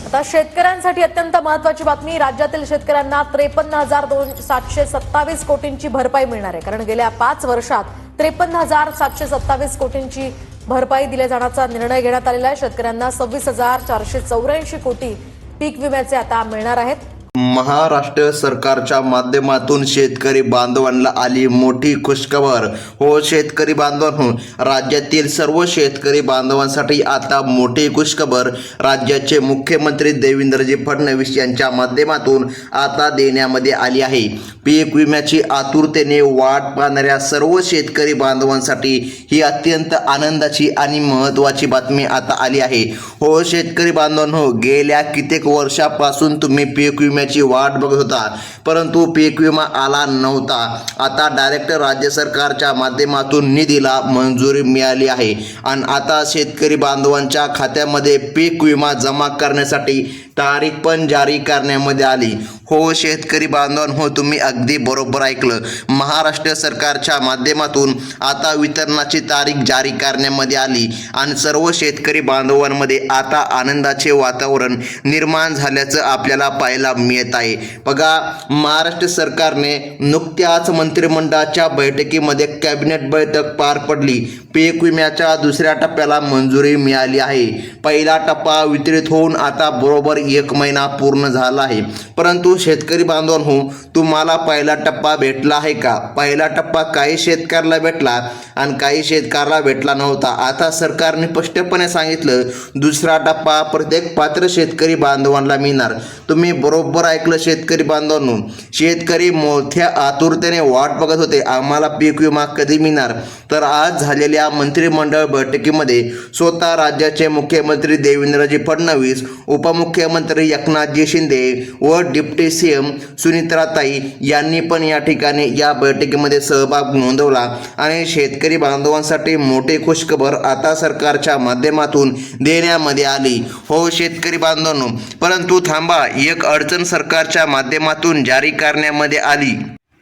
आता शेतकऱ्यांसाठी अत्यंत महत्त्वाची बातमी। राज्यातील शेतकऱ्यांना 53,727 कोटींची भरपाई मिळणार आहे। कारण गेल्या 5 वर्षात 53,727 कोटींची भरपाई दिल्या जाण्याचा निर्णय घेण्यात आलेला आहे। शेतकऱ्यांना 26,484 कोटी पीक विम्याचे आता मिळणार आहेत। महाराष्ट्र सरकारच्या माध्यमातून शेतकरी बांधवांना आली मोठी खुशखबर। हो शेतकरी बांधवांनो, राज्यातील सर्व शेतकरी बांधवांसाठी आता मोठी खुशखबर राज्याचे मुख्यमंत्री देवेंद्रजी फडणवीस यांच्या माध्यमातून आता देण्यामध्ये आली आहे। पीक विम्याची आतुरतेने वाट पाहणाऱ्या सर्व शेतकरी बांधवांसाठी ही अत्यंत आनंदाची आणि महत्त्वाची बातमी आता आली आहे। हो शेतकरी बांधवांनो, गेल्या कित्येक वर्षापासून तुम्ही पीक विम्याची वाट बघत होता, परंतु पीक विमा आला नव्हता। आता डायरेक्ट राज्य सरकारच्या माध्यमातून निधीला मंजुरी मिळाली आहे आणि आता शेतकरी बांधवांच्या खात्यामध्ये पीक विमा जमा करण्यासाठी तारीख पण जारी करण्यामध्ये आली। हो शेतकरी बांधवांनो, तुम्ही अगदी बरोबर ऐकलं। महाराष्ट्र सरकारच्या माध्यमातून आता वितरणाची तारीख जारी करण्यामध्ये आली आणि सर्व शेतकरी बांधवांमध्ये आता आनंदाचे वातावरण निर्माण झाल्याचं आपल्याला पाहायला मिळत आहे। बघा, महाराष्ट्र सरकारने नुकत्याच मंत्रिमंडळाच्या बैठकीमध्ये कॅबिनेट बैठक पार पडली। पीक विम्याच्या दुसऱ्या टप्प्याला मंजुरी मिळाली आहे। पहिला टप्पा वितरित होऊन आता बरोबर 1 महिना पूर्ण झाला आहे, परंतु शेतकरी बांधवांनो, तुम्हाला पहिला टप्पा भेटला आहे का? पहिला टप्पा काही शेतकऱ्याला भेटला आणि काही शेतकऱ्याला भेटला नव्हता। आता सरकारने स्पष्टपणे सांगितलं, दुसरा टप्पा प्रत्येक पात्र शेतकरी बांधवांना मिळणार। तुम्ही बरोबर ऐकलं शेतकरी बांधवांनो, शेतकरी मोठ्या आतुरतेने वाट बघत होते, आम्हाला पीक विमा कधी मिळणार। तर आज झालेल्या मंत्रिमंडळ बैठकीमध्ये स्वतः राज्याचे मुख्यमंत्री देवेंद्रजी फडणवीस, उपमुख्यमंत्री एकनाथजी शिंदे व डिप्टी सीएम सुनीत्राताई यांनी पण या ठिकाणी या बैठकीमध्ये सहभाग नोंदवला आणि शेतकरी बांधवांसाठी मोठी खुशखबर आता सरकारच्या माध्यमातून देण्यामध्ये आली। हो शेतकरी बांधवांनो, परंतु थांबा, एक अडचण सरकारच्या माध्यमातून जारी करण्यामध्ये आली।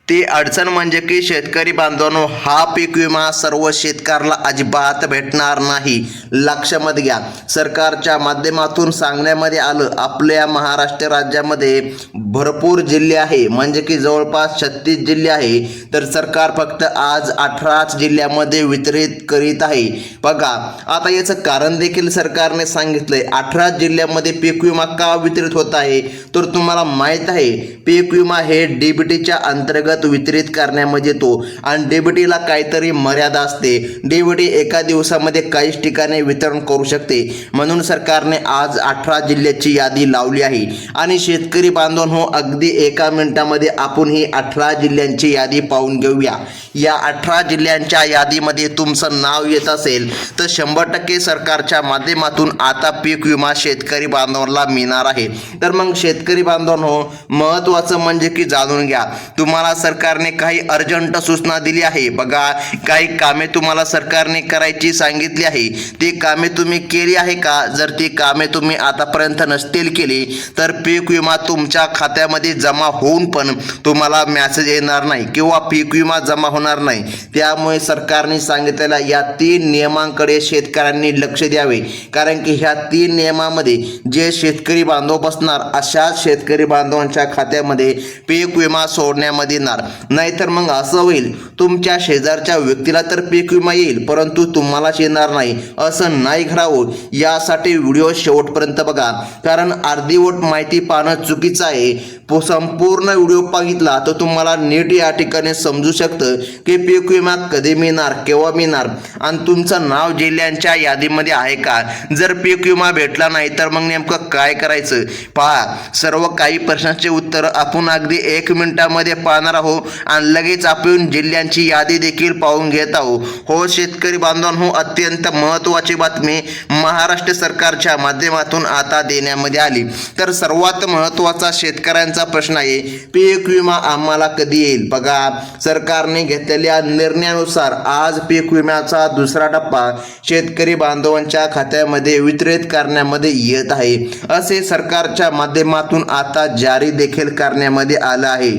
ती अडचण म्हणजे की शेतकरी बांधवांनो, हा पीक विमा सर्व शेतकऱ्याला अजिबात भेटणार नाही। लक्षामध्ये घ्या, सरकारच्या माध्यमातून सांगण्यामध्ये आलं, आपल्या महाराष्ट्र राज्यामध्ये भरपूर जिल्हे आहे, म्हणजे की जवळपास 36 जिल्हे आहे, तर सरकार फक्त आज 18 जिल्ह्यामध्ये वितरित करीत आहे। बघा, आता याचं कारण देखील सरकारने सांगितलंय। 18 जिल्ह्यामध्ये पीक विमा का वितरित होत आहे, तर तुम्हाला माहीत आहे, पीक विमा हे डीबीटीच्या अंतर्गत वितरित करण्यामध्ये येतो आणि डीबीटीला काहीतरी मर्यादा असते। डीबीटी एका दिवसामध्ये काहीच ठिकाणी वितरण करू शकते, म्हणून सरकारने आज 18 जिल्ह्याची यादी लावली आहे। आणि शेतकरी बांधवांनो, अगदी एका मिनिटामध्ये आपण ही 18 जिल्ह्यांची यादी पाहून घेऊया। या 18 जिल्ह्यांच्या यादीमध्ये तुमचं नाव येत असेल तर 100% सरकारच्या माध्यमातून आता पीक विमा शेतकरी बांधवांना मिळणार आहे। तर मग शेतकरी बांधवांनो, महत्त्वाचं म्हणजे की जाणून घ्या, तुम्हाला सरकारने काही अर्जंट सूचना दिली आहे। बघा, काही कामे तुम्हाला सरकारने करायची सांगितली आहे, ती कामे तुम्ही केली आहे का? जर ती कामे तुम्ही आतापर्यंत नसतील केली तर पीक विमा तुमच्या खात्यामध्ये जमा होऊन पण तुम्हाला मेसेज येणार नाही किंवा पीक विमा जमा होणार नाही। त्यामुळे सरकारने सांगितलेल्या या 3 नियमांकडे शेतकऱ्यांनी लक्ष द्यावे, कारण की ह्या 3 नियमामध्ये जे शेतकरी बांधव बसणार, अशा शेतकरी बांधवांच्या खात्यामध्ये पीक विमा सोडण्यामध्ये नाहीतर मग असं होईल, तुमच्या शेजारच्या व्यक्तीला तर पीक विमा येईल परंतु तुम्हालाच येणार नाही। असं नाही घडावं, यासाठी व्हिडिओ शेवटपर्यंत बघा, कारण अर्धीवट माहिती पाहणं चुकीचं आहे। संपूर्ण व्हिडिओ बघितला तर तुम्हाला नीट या ठिकाणी समजू शकतं की पीक विमा कधी मिळणार, केव्हा मिळणार आणि तुमचं नाव जिल्ह्यांच्या यादीमध्ये आहे का। जर पीक विमा भेटला नाही तर मग नेमकं काय करायचं, पहा, सर्व काही प्रश्नांचे उत्तर आपण अगदी 1 मिनिटामध्ये पाहणार आहोत आणि लगेच आपण जिल्ह्यांची यादी देखील पाहून घेत आहोत। हो शेतकरी बांधवांनो, अत्यंत महत्त्वाची बातमी महाराष्ट्र सरकारच्या माध्यमातून आता देण्यामध्ये आली। तर सर्वात महत्त्वाचा शेतकऱ्यांचा प्रश्न आहे, पीक विमा आम्हाला कधी येईल? बघा, सरकारने घेतलेल्या निर्णयानुसार आज पीक विम्याचा दुसरा टप्पा शेतकरी बांधवांच्या खात्यामध्ये वितरित करण्यामध्ये येत आहे, असे सरकारच्या माध्यमातून आता जारी देखील करण्यामध्ये आलं आहे।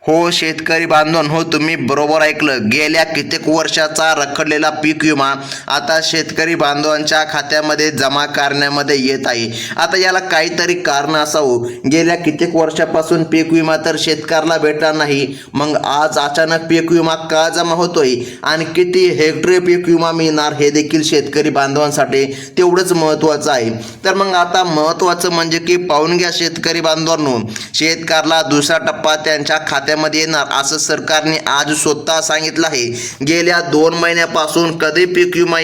हो शेतकरी बांधवांनो, तुम्ही बरोबर ऐकलं. गेल्या कित्येक वर्षाचा रखडलेला पीक विमा आता शेतकरी बांधवांच्या खात्यामध्ये जमा करण्यामध्ये येत आहे. आता याला काहीतरी कारण असावं. गेल्या कित्येक वर्षापासून पीक विमा तर शेतकऱ्याला भेटला नाही. मग आज अचानक पीक विमा का जमा होतोय आणि किती हेक्टरी पीक विमा मिळणार हे देखील शेतकरी बांधवांसाठी तेवढंच महत्त्वाचं आहे. तर मग आता महत्त्वाचं म्हणजे की पाहून घ्या शेतकरी बांधवांनो, शेतकऱ्याला दुसरा टप्पा त्यांच्या खात्यामध्ये येणार असं सरकारने आज स्वतः सांगितलं आहे. गेल्या 2 महिन्यापासून कधी पीक विमा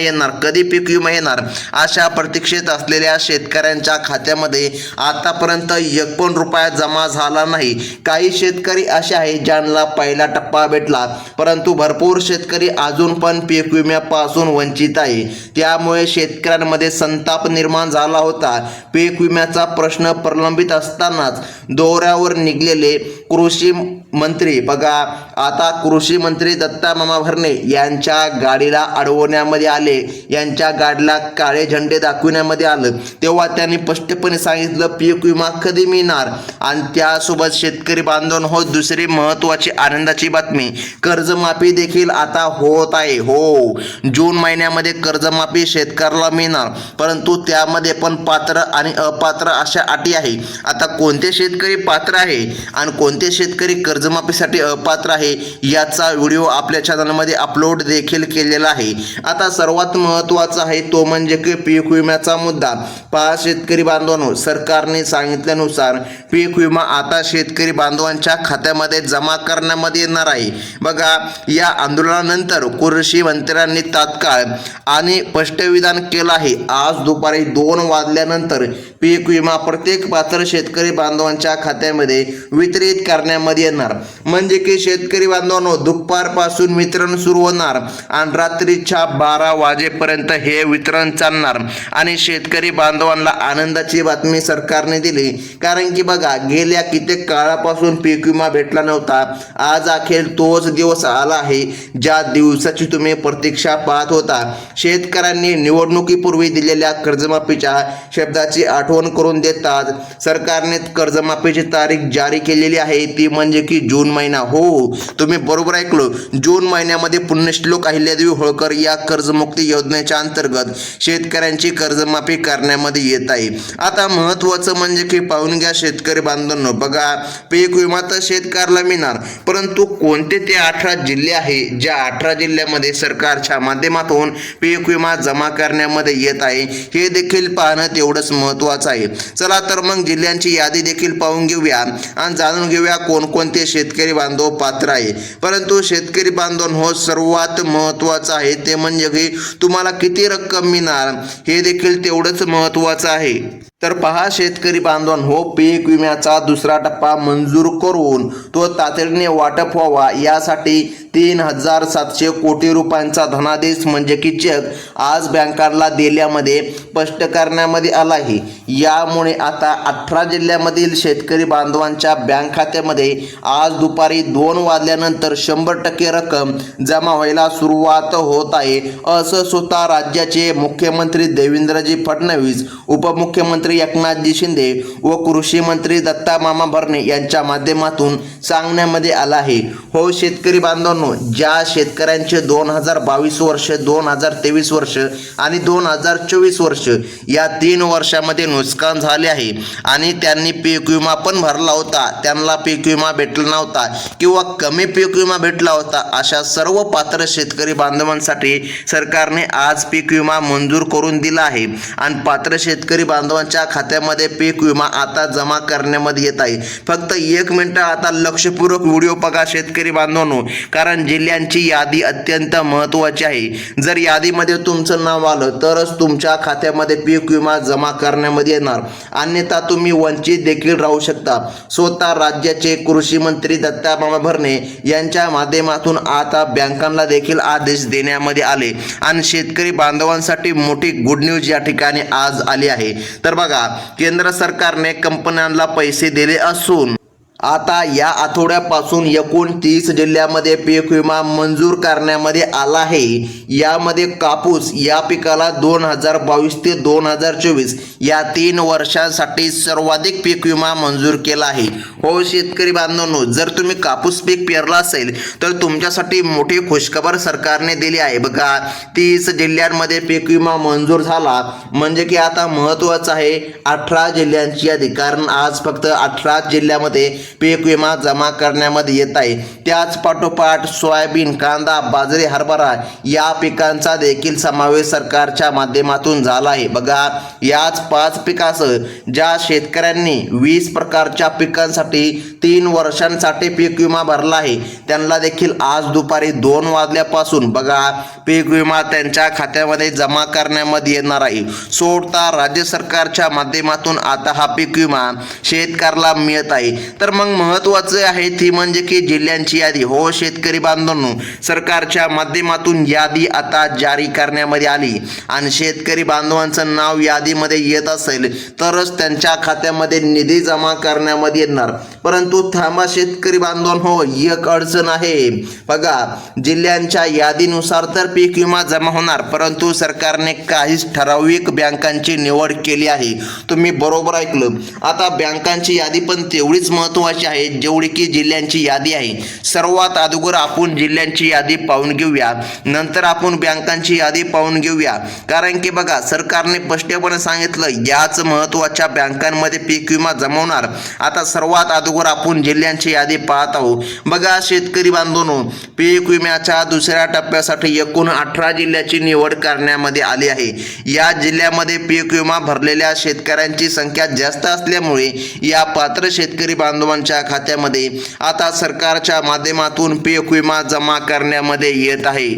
येणार अशा प्रतीक्षेत असलेल्या शेतकऱ्यांच्या खात्यामध्ये आतापर्यंत 1 पण रुपया जमा झाला नाही. काही शेतकरी असे आहेत ज्यांना पहिला टप्पा भेटला, परंतु भरपूर शेतकरी अजून पण पीक विम्यापासून वंचित आहे. त्यामुळे शेतकऱ्यांमध्ये संताप निर्माण झाला होता. पीक विम्याचा प्रश्न प्रलंबित असतानाच दौऱ्यावर निघालेले कृषी मंत्री बघा, आता कृषी मंत्री दत्ता मामा भरणे यांच्या गाडीला अडवण्यामध्ये आले, यांच्या गाडीला काळे झेंडे दाखवण्यामध्ये आलं. तेव्हा त्यांनी स्पष्टपणे सांगितलं पीक विमा कधी मिळणार. आणि त्यासोबत शेतकरी बांधवांनो, दुसरी महत्त्वाची आनंदाची बातमी, कर्जमाफी देखील आता होत आहे. हो, जून महिन्यामध्ये कर्जमाफी शेतकऱ्याला मिळणार, परंतु त्यामध्ये पण पात्र आणि अपात्र अशा अटी आहे. आता कोणते शेतकरी पात्र आहे आणि कोणते शेतकरी कर्जमाफीसाठी अपात्र आहे याचा व्हिडिओ आपल्या चॅनलमध्ये अपलोड देखील केलेला आहे. आता सर्वात महत्त्वाचा आहे तो म्हणजे की पीक विम्याचा मुद्दा. पहा शेतकरी बांधवांनो, सरकारने सांगितल्यानुसार पीक विमा आता शेतकरी बांधवांच्या खात्यामध्ये जमा करण्यामध्ये येणार आहे. बघा, या आंदोलनानंतर कृषी मंत्र्यांनी तात्काळ आणि स्पष्ट विधान केलं आहे. आज दुपारी 2 वाजल्यानंतर पीक विमा प्रत्येक पात्र शेतकरी बांधवांच्या खात्यामध्ये वितरित करण्यामध्ये येणार. म्हणजे की शेतकरी बांधवांनो, दुपारपासून वितरण सुरू होणार आणि रात्रीच्या 12 वाजेपर्यंत हे वितरण चालणार. आणि शेतकरी बांधवांना आनंदाची बातमी सरकारने दिली, कारण की बघा, गेल्या कित्येक काळापासून पीक विमा भेटला नव्हता. आज अखेर तोच दिवस आला आहे ज्या दिवसाची तुम्ही प्रतीक्षा पाहत होता. शेतकऱ्यांनी निवडणुकीपूर्वी दिलेल्या कर्जमाफीच्या शब्दाची आठवण करून देतात सरकारने कर्जमाफीची तारीख जारी केलेली आहे, ती म्हणजे की जून महिना. हो, तुम्ही बरोबर ऐकलं. जून महिन्यामध्ये पुण्यश्लोक अहिल्यादेवी होळकर या कर्जमुक्ती योजनेच्या अंतर्गत शेतकऱ्यांची कर्जमाफी करण्यामध्ये येत आहे. आता महत्त्वाचं म्हणजे की पाहून घ्या शेतकरी बांधवांनो, बघा, पीक विमा तर शेतकऱ्याला मिळणार, परंतु कोणते ते 18 जिल्हे आहे ज्या 18 जिल्ह्यामध्ये सरकारच्या माध्यमातून पीक विमा जमा करण्यामध्ये येत आहे हे देखील पाहणं तेवढंच महत्त्वाचं आहे. चला तर मग जिल्ह्यांची यादी देखील पाहून घेऊया आणि जाणून घेऊया कोणकोणते शेतकरी बांधव पात्र आहे. परंतु शेतकरी बांधवांनो, सर्वात महत्त्वाचं आहे ते म्हणजे की तुम्हाला किती रक्कम मिळणार हे देखील तेवढंच महत्त्वाचं आहे. तर पहा शेतकरी बांधवांनो, पीक विम्याचा दुसरा टप्पा मंजूर करून तो तातडीने वाटप व्हावा यासाठी 3,700 कोटी रुपयांचा धनादेश म्हणजे की चेक आज बँकांना दिल्यामध्ये स्पष्ट करण्यामध्ये आला आहे. यामुळे आता 18 जिल्ह्यामधील शेतकरी बांधवांच्या बँक खात्यामध्ये आज दुपारी 2 वाजल्यानंतर 100% रक्कम जमा व्हायला सुरुवात होत आहे, असं स्वतः राज्याचे मुख्यमंत्री देवेंद्रजी फडणवीस, उपमुख्यमंत्री एकनाथजी शिंदे व कृषी मंत्री दत्ता मामा भरणे यांच्या माध्यमातून सांगण्यामध्ये आलं आहे. हो शेतकरी बांधवांनो, ज्या शेतकऱ्यांचे 2022 वर्ष, 2023 वर्ष आणि 2024 वर्ष या 3 वर्षामध्ये नुकसान झाले आहे आणि त्यांनी पीक विमा पण भरला होता, त्यांना पीक विमा भेटला नव्हता किंवा कमी पीक विमा भेटला होता, अशा सर्व पात्र शेतकरी बांधवांसाठी सरकारने आज पीक विमा मंजूर करून दिला आहे. आणि पात्र शेतकरी बांधवांच्या खात्यामध्ये पीक विमा आता जमा करण्यामध्ये येत आहे. फक्त 1 मिनिट आता लक्षपूर्वक व्हिडिओ बघा शेतकरी बांधवांनो, कारण जिल्ह्यांची यादी अत्यंत महत्त्वाची आहे. जर यादीमध्ये तुमचं नाव आलं तरच तुमच्या खात्यामध्ये पीक विमा जमा करण्यामध्ये येणार, अन्यथा तुम्ही वंचित देखील राहू शकता. स्वतः राज्याचे कृषी मंत्री दत्ता मामा भरणे यांच्या माध्यमातून आता बँकांना देखील आदेश देण्यामध्ये आले आणि शेतकरी बांधवांसाठी मोठी गुड न्यूज या ठिकाणी आज आली आहे. तर बघा, केंद्र सरकारने कंपन्यांना पैसे दिले असून आता या आठवड्यापासून एकूण 30 जिल्ह्यामध्ये पीक विमा मंजूर करण्यामध्ये आला आहे। यामध्ये कापूस या पिकाला 2022 ते 2024 या 3 वर्षांसाठी सर्वाधिक पीक विमा मंजूर केला आहे। हो शेतकरी बांधवांनो, जर तुम्ही कापूस पीक पेरला असेल तर तुमच्यासाठी मोठी खुशखबर सरकारने दिली आहे। बघा, 30 जिल्ह्यांमध्ये पीक विमा मंजूर झाला म्हणजे की आता महत्त्वाचं आहे 18 जिल्ह्यांची यादी, कारण आज फक्त 18 जिल्ह्यामध्ये पीक विमा जमा करण्यामध्ये येत आहे। त्याच पाठोपाठ सोयाबीन, कांदा, बाजरी, हरभरा या पिकांचा देखील समावेश सरकारच्या माध्यमातून झाला आहे। बघा, याच 5 पिकासह ज्या शेतकऱ्यांनी 20 प्रकारच्या पिकांसाठी 3 वर्षांसाठी पीक विमा भरला आहे त्यांना देखील आज दुपारी 2 वाजल्यापासून बघा पीक विमा त्यांच्या खात्यामध्ये जमा करण्यामध्ये येणार आहे। सोडता राज्य सरकारच्या माध्यमातून आता हा पीक विमा शेतकऱ्याला मिळत आहे। तर मग महत्त्वाचं आहे ती म्हणजे की जिल्ह्यांची यादी। हो शेतकरी बांधवांनो, सरकारच्या माध्यमातून यादी आता जारी करण्यामध्ये आली आणि शेतकरी बांधवांचं नाव यादीमध्ये येत असेल तरच त्यांच्या खात्यामध्ये निधी जमा करण्यामध्ये येणार। परंतु थांबा शेतकरी बांधवांनो, एक अडचण आहे। बघा, जिल्ह्यांच्या यादीनुसार तर पीक विमा जमा होणार, परंतु सरकारने काही ठराविक बँकांची निवड केली आहे। तुम्ही बरोबर ऐकलं। आता बँकांची यादी पण तेवढीच महत्त्वाची आहे जेवढी की जिल्ह्यांची यादी आहे। सर्वात अगोदर आपण जिल्ह्यांची यादी पाहून घेऊया, नंतर आपण बँकांची यादी पाहून घेऊया। कारण की बघा, सरकारने स्पष्टपणे सांगितलं याच महत्त्वाच्या बँकांमध्ये पीक विमा जमवणार। आता सर्वात अगोदर आपण जिल्ह्यांची यादी पाहत आहोत। बघा शेतकरी बांधवांनो, पीक विम्याच्या दुसऱ्या टप्प्यासाठी एकूण 18 जिल्ह्याची निवड करण्यामध्ये आली आहे। या जिल्ह्यामध्ये पीक विमा भरलेल्या शेतकऱ्यांची संख्या जास्त असल्यामुळे या पात्र शेतकरी बांधवांच्या खात्यामध्ये आता सरकारच्या माध्यमातून पीक विमा जमा करण्यामध्ये येत आहे।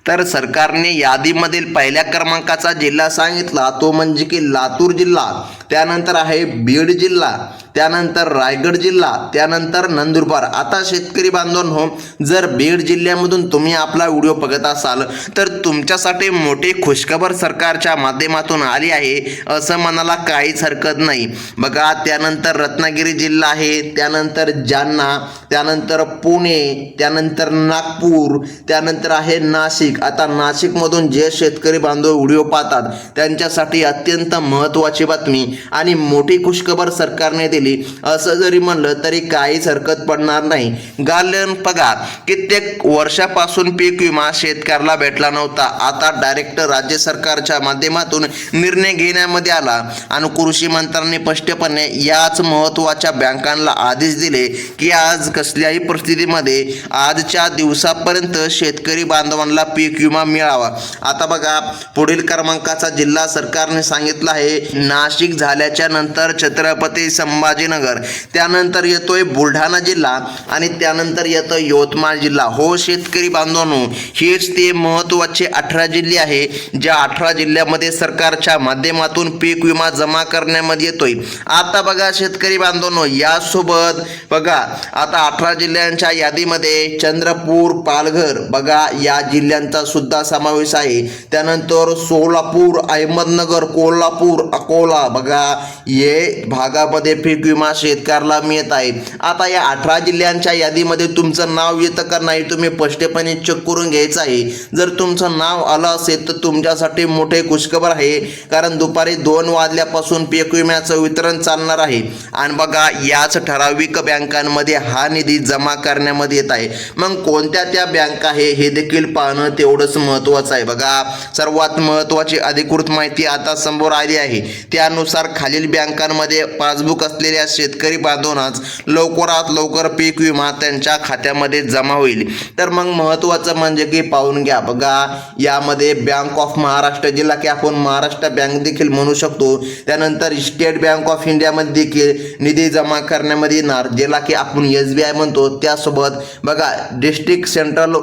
तर सरकारने यादीमधील पहिल्या क्रमांकाचा जिल्हा सांगितला तो म्हणजे की लातूर जिल्हा, त्यानंतर आहे बीड जिल्हा, त्यानंतर रायगड जिल्हा, त्यानंतर नंदुरबार। आता शेतकरी बांधवांनो, जर बीड जिल्ह्यामधून तुम्ही आपला व्हिडिओ बघत असाल तर तुमच्यासाठी मोठी खुशखबर सरकारच्या माध्यमातून आली आहे असं म्हणायला काहीच हरकत नाही। बघा, त्यानंतर रत्नागिरी जिल्हा आहे, त्यानंतर जालना, त्यानंतर पुणे, त्यानंतर नागपूर, त्यानंतर आहे नाशिक। आता नाशिकमधून जे शेतकरी बांधव व्हिडिओ पाहतात त्यांच्यासाठी अत्यंत महत्त्वाची बातमी आणि मोठी खुशखबर सरकारने दिली असं जरी म्हणलं तरी काहीच हरकत पडणार नाही। कारण बघा, कित्येक वर्षापासून पीक विमा शेतकऱ्याला भेटला नव्हता। आता डायरेक्ट राज्य सरकारच्या माध्यमातून निर्णय घेण्यामध्ये आला आणि कृषी मंत्र्यांनी स्पष्टपणे याच महत्त्वाच्या बँकांना आदेश दिले की आज कसल्याही परिस्थितीमध्ये आजच्या दिवसापर्यंत शेतकरी बांधवांना पीक विमा मिळावा। आता बघा, पुढील क्रमांकाचा जिल्हा सरकारने सांगितला आहे नाशिक, झाल्याच्या नंतर छत्रपती संभाजीनगर, त्यानंतर येतोय बुलढाणा जिल्हा आणि त्यानंतर येतो यवतमाळ जिल्हा। हो शेतकरी बांधवांनो, हेच ते महत्त्वाचे 18 जिल्हे आहे ज्या 18 जिल्ह्यामध्ये सरकारच्या माध्यमातून पीक विमा जमा करण्यामध्ये येतोय। आता बघा शेतकरी बांधवांनो, यासोबत बघा आता 18 जिल्ह्यांच्या यादीमध्ये चंद्रपूर, पालघर बघा या जिल्ह्यांचा सुद्धा समावेश आहे। त्यानंतर सोलापूर, अहमदनगर, कोल्हापूर, अकोला बघा हे भागामध्ये पीक विमा शेतकऱ्याला मिळत आहे। आता या 18 जिल्ह्यांच्या यादीमध्ये तुमचं नाव येतं का नाही तुम्ही स्पष्टपणे चेक करून घ्यायचं आहे। जर तुमचं नाव आलं असेल तर तुमच्यासाठी मोठे खुशखबर आहे, कारण दुपारी 2 वाजल्यापासून पीक विम्याचं वितरण चालणार आहे आणि बघा याच ठराविक बँकांमध्ये हा निधी जमा करण्यामध्ये येत आहे। मग कोणत्या त्या बँक आहे हे देखील पाहणं तेवढंच महत्त्वाचं आहे। बघा, सर्वात महत्त्वाची अधिकृत माहिती आता समोर आली आहे। त्यानुसार खालील बँकांमध्ये पासबुक असलेल्या शेतकरी बांधवांनाच लवकरात लवकर पीक विमा त्यांच्या खात्यामध्ये जमा होईल। तर मग महत्त्वाचं म्हणजे की पाहून घ्या। बघा, यामध्ये बँक ऑफ महाराष्ट्र जिल्हा की आपण महाराष्ट्र बँक देखील म्हणू शकतो, त्यानंतर स्टेट बँक ऑफ इंडियामध्ये देखील निधी जमा करण्यामध्ये येणार ज्याला की आपण SBI म्हणतो। त्यासोबत बघा डिस्ट्रिक्ट सेंट्रल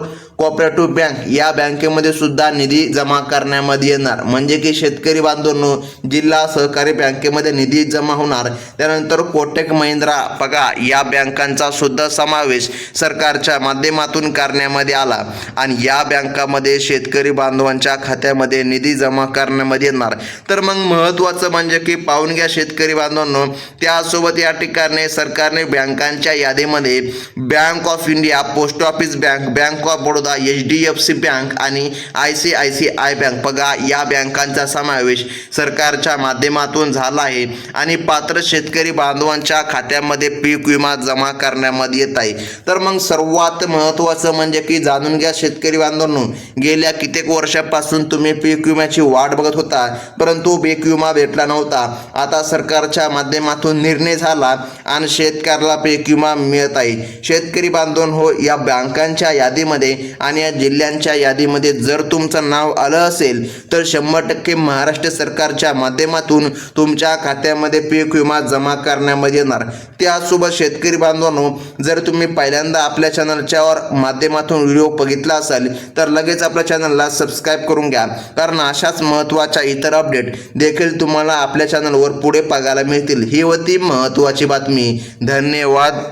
कोऑपरेटिव्ह बँक या बँकेमध्ये सुद्धा निधी जमा करण्यामध्ये येणार. म्हणजे की शेतकरी बांधवांनो, जिल्हा सहकारी बँकेमध्ये निधी जमा होणार. त्यानंतर कोटक महिंद्रा बघा या बँकांचा सुद्धा समावेश सरकारच्या माध्यमातून करण्यामध्ये आला आणि या बँकामध्ये शेतकरी बांधवांच्या खात्यामध्ये निधी जमा करण्यामध्ये येणार. तर मग महत्त्वाचं म्हणजे की पाहून घ्या शेतकरी बांधवांनो, त्यासोबत या ठिकाणी सरकारने बँकांच्या यादीमध्ये bank of India, post office bank, bank of Baroda, HDFC bank आणि ICICI बँक बघा या बँकांचा समावेश सरकारच्या माध्यमातून झाला आहे आणि पात्र शेतकरी बांधवांच्या खात्यामध्ये पीक विमा जमा करण्यामध्ये येत आहे. तर मग सर्वात महत्त्वाचं म्हणजे की जाणून घ्या शेतकरी बांधवांनो, गेल्या कित्येक वर्षापासून तुम्ही पीक विम्याची वाट बघत होता, परंतु पीक विमा भेटला नव्हता. आता सरकारच्या माध्यमातून निर्णय झाला आणि शेतकऱ्याला पीक विमा मिळत आहे. शेतकरी बांधवांनो, या बँकांच्या यादीमध्ये आणि या जिल्ह्यांच्या यादीमध्ये जर तुमचं नाव आलं असेल तर 100% महाराष्ट्र सरकारच्या माध्यमातून तुमच्या खात्यामध्ये पीक विमा जमा करण्यामध्ये येणार. त्यासोबत शेतकरी बांधवांनो, जर तुम्ही पहिल्यांदा आपल्या चॅनलच्या माध्यमातून व्हिडिओ बघितला असेल तर लगेच आपल्या चॅनलला सबस्क्राईब करून घ्या, कारण अशाच महत्त्वाच्या इतर अपडेट देखील तुम्हाला आपल्या चॅनलवर पुढे बघायला मिळतील. ही होती महत्त्वाची बातमी. धन्यवाद.